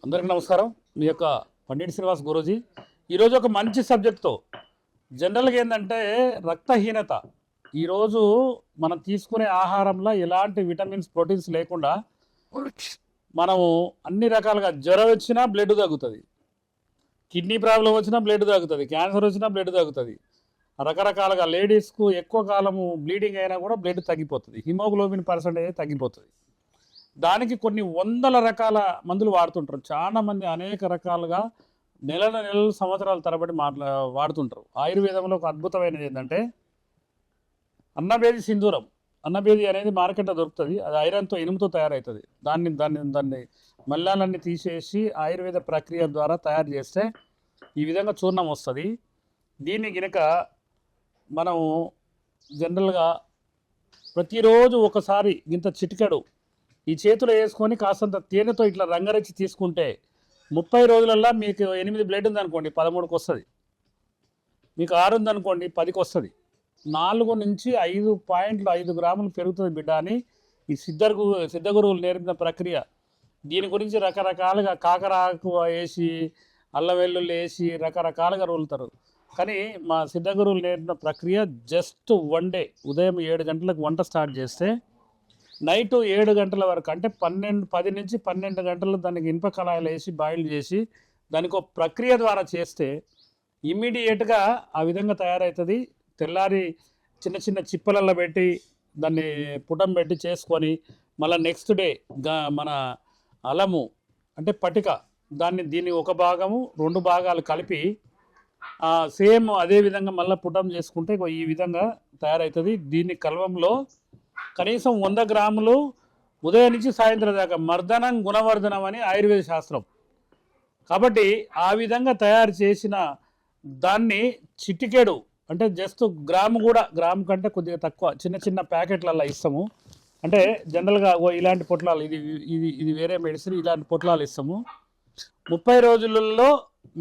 అందరికీ నమస్కారం. మీ యొక్క పండిట్ శ్రీనివాస్ గురూజీ ఈరోజు ఒక మంచి సబ్జెక్ట్తో జనరల్గా ఏంటంటే రక్తహీనత. ఈరోజు మనం తీసుకునే ఆహారంలో ఎలాంటి విటమిన్స్ ప్రోటీన్స్ లేకుండా మనము అన్ని రకాలుగా జ్వరం వచ్చినా బ్లడ్ తగ్గుతుంది, కిడ్నీ ప్రాబ్లం వచ్చినా బ్లడ్ తగ్గుతుంది, క్యాన్సర్ వచ్చినా బ్లడ్ తగ్గుతుంది. రకరకాలుగా లేడీస్కు ఎక్కువ కాలము బ్లీడింగ్ అయినా కూడా బ్లడ్ తగ్గిపోతుంది, హిమోగ్లోబిన్ పర్సెంటేజ్ తగ్గిపోతుంది. దానికి కొన్ని వందల రకాల మందులు వాడుతుంటారు చాలామంది, అనేక రకాలుగా నెలలు సంవత్సరాల తరబడి వాడుతుంటారు. ఆయుర్వేదంలో ఒక అద్భుతమైనది ఏంటంటే అన్నబేది సింధూరం. అన్నబేది అనేది మార్కెట్లో దొరుకుతుంది. అది ఐరన్తో ఇనుముతో తయారవుతుంది. దాన్ని మల్లాలన్నీ తీసేసి ఆయుర్వేద ప్రక్రియ ద్వారా తయారు చేస్తే ఈ విధంగా చూర్ణం వస్తుంది. దీన్ని గినక మనం జనరల్గా ప్రతిరోజు ఒకసారి ఇంత చిటికెడు ఈ చేతిలో వేసుకొని కాస్తంత తేనెతో ఇట్లా రంగరించి తీసుకుంటే 30 రోజులల్లో మీకు 8 బ్లడ్ ఉందనుకోండి 13కి వస్తుంది, మీకు 6 ఉందనుకోండి 10కి వస్తుంది. 4 నుంచి 5.5 గ్రాములు పెరుగుతుంది బిడ్డ అని ఈ సిద్ధగురువులు నేర్పిన ప్రక్రియ. దీని గురించి రకరకాలుగా కాకరాకు వేసి అల్లం వెల్లుల్లి వేసి రకరకాలుగా రోలుతారు. కానీ మా సిద్ధగురువులు నేర్పిన ప్రక్రియ జస్ట్ 1 డే. ఉదయం 7 గంటలకు వంట స్టార్ట్ చేస్తే నైటు 7 గంటల వరకు, అంటే 10 నుంచి 12 గంటలు దానికి ఇనుప కళాయిలు వేసి బాయిల్ చేసి దానికి ఒక ప్రక్రియ ద్వారా చేస్తే ఇమ్మీడియట్గా ఆ విధంగా తయారవుతుంది. తెల్లారి చిన్న చిన్న చిప్పలల్లో పెట్టి దాన్ని పుటం పెట్టి చేసుకొని మళ్ళీ నెక్స్ట్ డే మన అలము అంటే పటిక దీన్ని ఒక భాగము 2 భాగాలు కలిపి సేమ్ అదే విధంగా మళ్ళీ పుటం చేసుకుంటే ఈ విధంగా తయారవుతుంది. దీన్ని కల్వంలో కనీసం 100 గ్రాములు ఉదయం నుంచి సాయంత్రం దాకా మర్దనం గుణవర్ధనం అని ఆయుర్వేద శాస్త్రం. కాబట్టి ఆ విధంగా తయారు చేసిన దాన్ని చిటికెడు, అంటే జస్ట్ గ్రాము కూడా, గ్రాము కంటే కొద్దిగా తక్కువ చిన్న చిన్న ప్యాకెట్లలో ఇస్తాము. అంటే జనరల్గా ఇలాంటి పొట్లాలు, ఇది వేరే మెడిసిన్, ఇలాంటి పొట్లాలు ఇస్తాము. 30 రోజులలో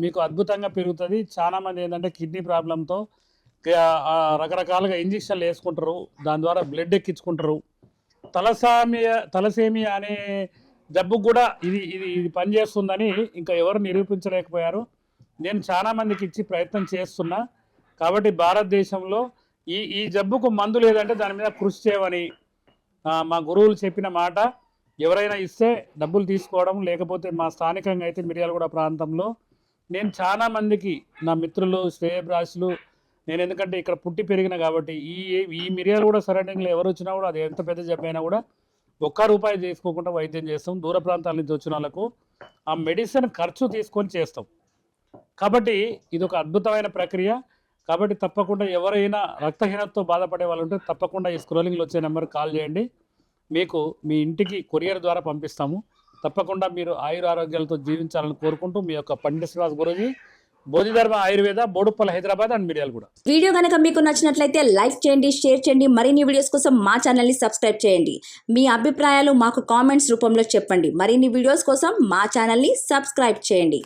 మీకు అద్భుతంగా పెరుగుతుంది. చాలామంది ఏంటంటే కిడ్నీ ప్రాబ్లంతో రకరకాలుగా ఇంజక్షన్లు వేసుకుంటారు, దాని ద్వారా బ్లడ్ ఎక్కించుకుంటారు. తలసేమియా అనే జబ్బు కూడా ఇది పనిచేస్తుందని ఇంకా ఎవరు నిరూపించలేకపోయారు. నేను చాలామందికి ఇచ్చి ప్రయత్నం చేస్తున్నా. కాబట్టి భారతదేశంలో ఈ జబ్బుకు మందు లేదంటే దాని మీద కృషి చేయమని మా గురువులు చెప్పిన మాట. ఎవరైనా ఇస్తే డబ్బులు తీసుకోవడం, లేకపోతే మా స్థానికంగా అయితే మిర్యాలగూడ ప్రాంతంలో నేను చాలామందికి, నా మిత్రులు శ్రేయభిలాషులు, నేను ఎందుకంటే ఇక్కడ పుట్టి పెరిగిన కాబట్టి ఈ మిర్యాలగూడ సరౌండింగ్లో ఎవరు వచ్చినా కూడా అది ఎంత పెద్ద జబ్బు అయినా కూడా ₹1 తీసుకోకుండా వైద్యం చేస్తాం. దూర ప్రాంతాల నుంచి వచ్చిన వాళ్ళకు ఆ మెడిసిన్ ఖర్చు తీసుకొని చేస్తాం. కాబట్టి ఇది ఒక అద్భుతమైన ప్రక్రియ. కాబట్టి తప్పకుండా ఎవరైనా రక్తహీనతతో బాధపడే వాళ్ళు ఉంటే తప్పకుండా ఈ స్క్రోలింగ్లో వచ్చే నెంబర్కి కాల్ చేయండి. మీకు మీ ఇంటికి కొరియర్ ద్వారా పంపిస్తాము. తప్పకుండా మీరు ఆయురారోగ్యాలతో జీవించాలని కోరుకుంటూ మీ యొక్క పండిట్ శ్రీనివాస్ గురూజీ, బోధిధర్మ ఆయుర్వేద, బోడుప్పల్, హైదరాబాద్ అండ్ మిర్యాలగూడ. వీడియో కనుక మీకు నచ్చినట్లయితే లైక్ చేయండి, షేర్ చేయండి. మరిన్ని వీడియోస్ కోసం మా ఛానల్ని సబ్స్క్రైబ్ చేయండి. మీ అభిప్రాయాలు మాకు కామెంట్స్ రూపంలో చెప్పండి. మరిన్ని వీడియోస్ కోసం మా ఛానల్ని సబ్స్క్రైబ్ చేయండి.